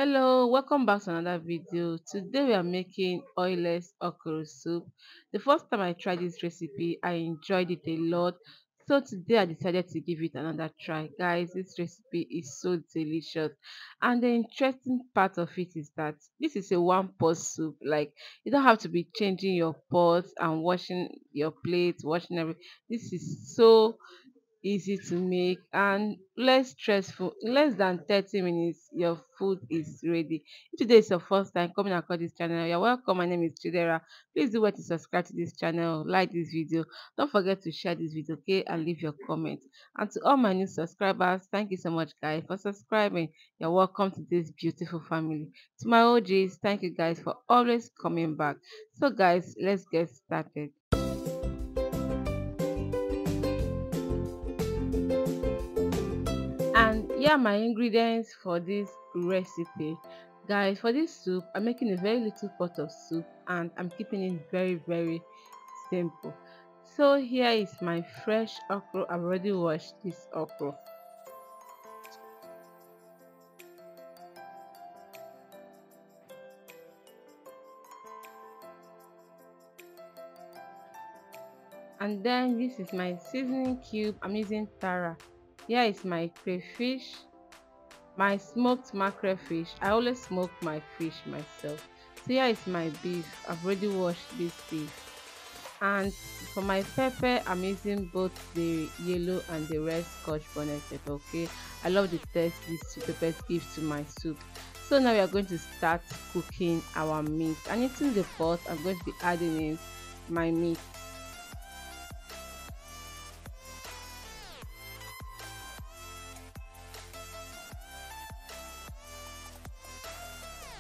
Hello, welcome back to another video. Today we are making oilless okra soup. The first time I tried this recipe, I enjoyed it a lot. So today I decided to give it another try. Guys, this recipe is so delicious. And the interesting part of it is that this is a one pot soup. Like you don't have to be changing your pots and washing your plates, washing everything. This is so easy to make and less stressful. In less than 30 minutes your food is ready. If today is your first time coming across this channel, you're welcome. My name is Chidera. Please do well to subscribe to this channel, like this video, don't forget to share this video, okay, and leave your comment. And to all my new subscribers, thank you so much guys for subscribing. You're welcome to this beautiful family. To my OGs, thank you guys for always coming back. So guys, let's get started. And yeah, my ingredients for this recipe, guys. For this soup, I'm making a very little pot of soup and I'm keeping it very simple. So here is my fresh okra. I've already washed this okra. And then this is my seasoning cube. I'm using tara. Here is my crayfish, my smoked mackerel fish. I always smoke my fish myself. So here is my beef. I've already washed this beef. And for my pepper, I'm using both the yellow and the red scotch bonnet pepper. Okay, I love the taste these two peppers give to my soup. So now we are going to start cooking our meat, and into the pot I'm going to be adding in my meat.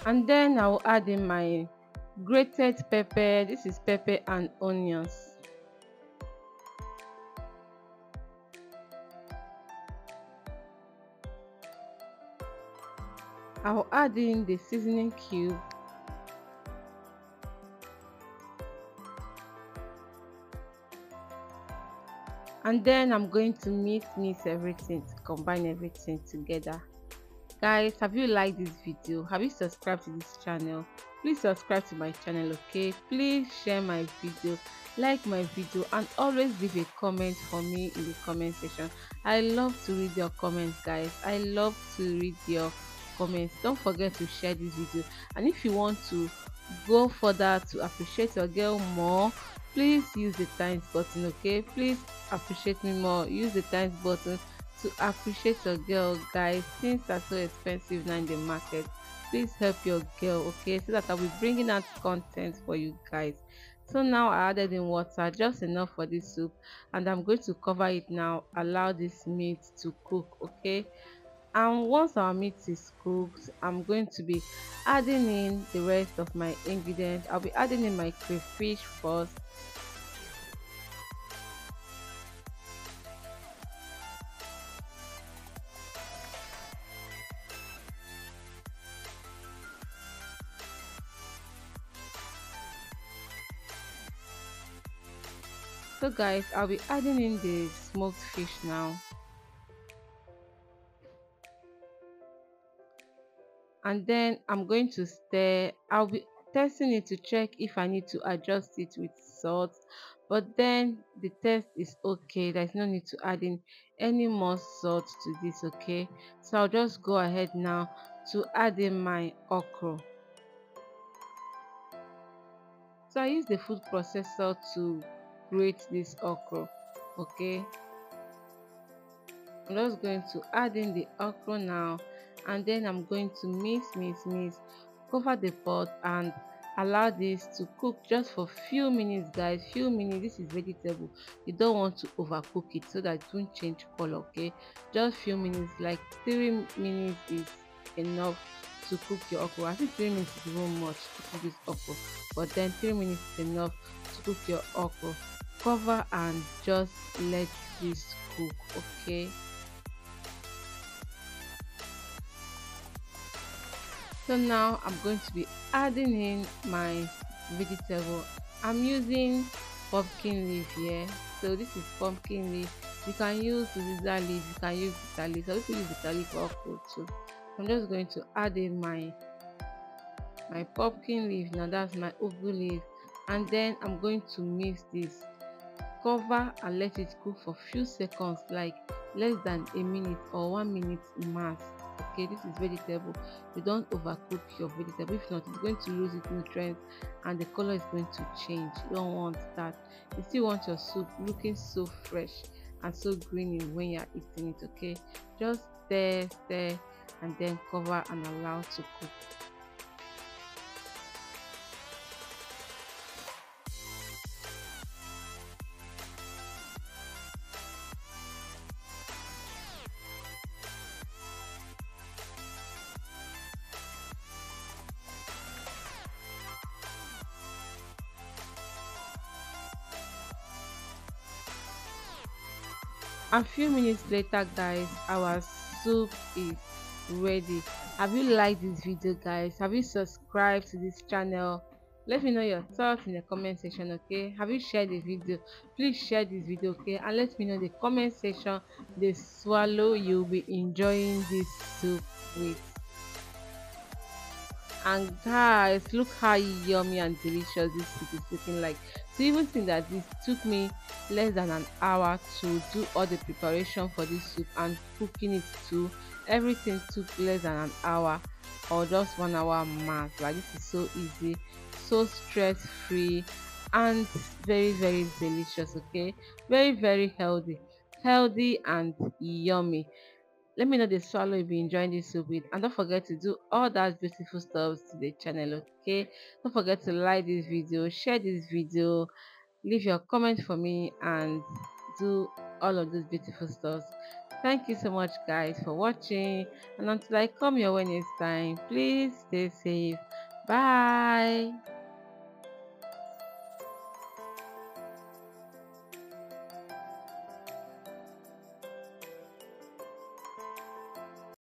And then I'll add in my grated pepper. This is pepper and onions. I'll add in the seasoning cube. And then I'm going to mix everything to combine everything together. Guys, have you liked this video? Have you subscribed to this channel? Please subscribe to my channel, okay? Please share my video, like my video, and always leave a comment for me in the comment section. I love to read your comments, guys. I love to read your comments. Don't forget to share this video, and if you want to go further to appreciate your girl more, please use the thanks button, okay? Please appreciate me more, use the thanks button to appreciate your girl. Guys, things are so expensive now in the market. Please help your girl, okay, so that I'll be bringing out content for you guys. So now I added in water, just enough for this soup, and I'm going to cover it now, allow this meat to cook, okay. And once our meat is cooked, I'm going to be adding in the rest of my ingredients. I'll be adding in my crayfish first. So guys, I'll be adding in the smoked fish now. And then I'm going to stir. I'll be testing it to check if I need to adjust it with salt, but then the taste is okay. There's no need to add in any more salt to this, okay. So I'll just go ahead now to add in my okra. So I use the food processor to grate this okra, okay. I'm just going to add in the okra now, and then I'm going to mix, cover the pot and allow this to cook just for few minutes, guys. Few minutes. This is vegetable, you don't want to overcook it so that it won't change color, okay. Just few minutes, like 3 minutes is enough to cook your okra. I think 3 minutes is even much to cook this okra, but then 3 minutes is enough to cook your okra. Cover and just let this cook, okay. So now I'm going to be adding in my vegetable. I'm using pumpkin leaf here. So this is pumpkin leaf. You can use Caesar leaf, you can use bitter leaf. Some people use bitter leaf for okra too. I'm just going to add in my pumpkin leaf. Now that's my ugu leaf, and then I'm going to mix this. Cover and let it cook for few seconds, like less than a minute or 1 minute max. Okay, this is vegetable. You don't overcook your vegetable. If not, it's going to lose its nutrients and the color is going to change. You don't want that. You still want your soup looking so fresh and so greeny when you're eating it. Okay, just stir and then cover and allow to cook. A few minutes later, guys, our soup is ready. Have you liked this video, guys? Have you subscribed to this channel? Let me know your thoughts in the comment section. Okay, have you shared the video? Please share this video, okay, and let me know in the comment section the swallow you'll be enjoying this soup with. And guys, look how yummy and delicious this soup is looking like. So even think that this took me less than an hour to do all the preparation for this soup and cooking it too. Everything took less than an hour or just 1 hour max. Like, this is so easy, so stress free, and very delicious. Okay, very healthy and yummy. Let me know the swallow you'll be enjoying this soup with, and don't forget to do all that beautiful stuff to the channel. Okay, don't forget to like this video, share this video, leave your comment for me, and do all of those beautiful stuff. Thank you so much, guys, for watching, and until I come your way next time, please stay safe. Bye.